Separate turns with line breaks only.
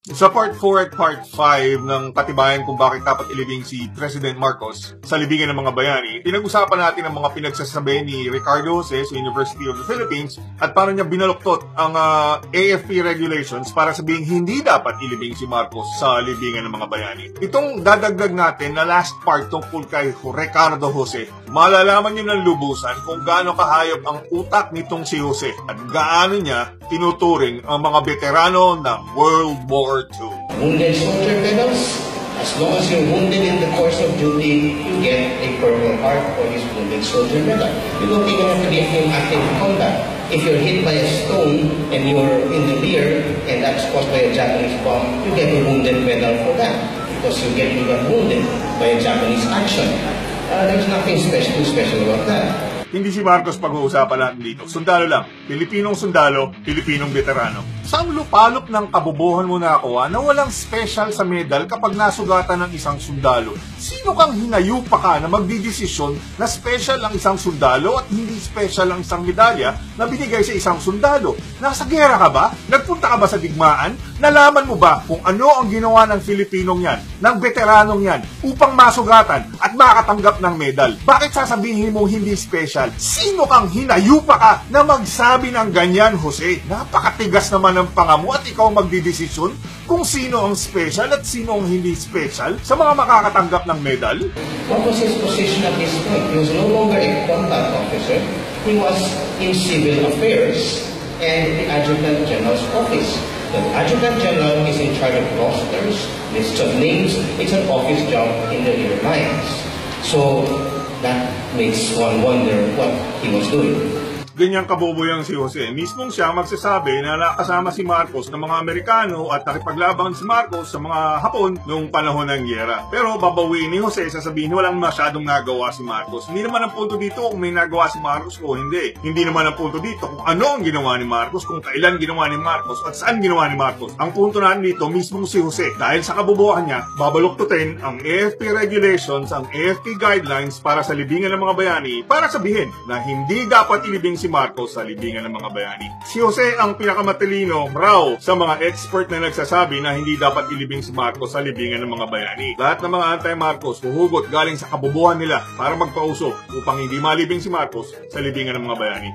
Sa part 4 at part 5 ng katibayan kung bakit dapat ilibing si President Marcos sa libingan ng mga bayani, pinag-usapan natin ang mga pinagsasabi ni Ricardo Jose sa University of the Philippines at paano niya binaluktot ang AFP regulations para sabihing hindi dapat ilibing si Marcos sa libingan ng mga bayani. Itong dadagdag natin na last part tungkol kay Ricardo Jose, malalaman niyo ng lubusan kung gaano kahayop ang utak nitong si Jose at gaano niya tinuturing ang mga veterano ng World War II.
Wounded soldier medals, as long as you're wounded in the course of duty, you get a Purple Heart or this Wounded Soldier Medal. You don't even have to be in active combat. If you're hit by a stone and you're in the rear and that's caused by a Japanese bomb, you get a Wounded Medal for that because you got wounded by a Japanese action. There's nothing special about that.
Hindi si Marcos pag-uusapan natin dito. Sundalo lang. Pilipinong sundalo, Pilipinong veterano. Saan lupalop ng kabubuhan mo nakuha na walang special sa medal kapag nasugatan ng isang sundalo? Sino kang hinayupa ka na magdidesisyon na special ang isang sundalo at hindi special ang isang medalya na binigay sa isang sundalo? Nasa gera ka ba? Nagpunta ka ba sa digmaan? Nalaman mo ba kung ano ang ginawa ng Filipinong yan, ng veteranong yan, upang masugatan at makatanggap ng medal? Bakit sasabihin mong hindi special? Sino kang hinayupa ka na magsabi ng ganyan, Jose? Napakatigas naman ng panga mo at ikaw magdidesisyon kung sino ang special at sino ang hindi special sa mga makakatanggap ng medal?
What was his position at this point? He was no longer a combat officer. He was in civil affairs and the Adjutant General's office. The Adjutant General is in charge of rosters, lists of names. It's an office job in the rear lines. So that makes one wonder what he was doing.
Ganyang kaboboyang si Jose. Mismong siya magsasabi na nakasama si Marcos ng mga Amerikano at nakipaglaban si Marcos sa mga Hapon noong panahon ng gyera. Pero babawiin ni Jose, sasabihin walang masyadong nagawa si Marcos. Hindi naman ang punto dito kung may nagawa si Marcos o hindi. Hindi naman ang punto dito kung ano ang ginawa ni Marcos, kung kailan ginawa ni Marcos at saan ginawa ni Marcos. Ang punto natin dito, mismong si Jose. Dahil sa kabobohan niya, babaluktutin ang AFP regulations, ang AFP guidelines para sa libingan ng mga bayani para sabihin na hindi dapat ilibing si Marcos sa libingan ng mga bayani. Si Jose ang pinakamatalino raw sa mga expert na nagsasabi na hindi dapat ilibing si Marcos sa libingan ng mga bayani. Lahat ng mga anti-Marcos huhugot galing sa kabubuhan nila para magpausok upang hindi malibing si Marcos sa libingan ng mga bayani.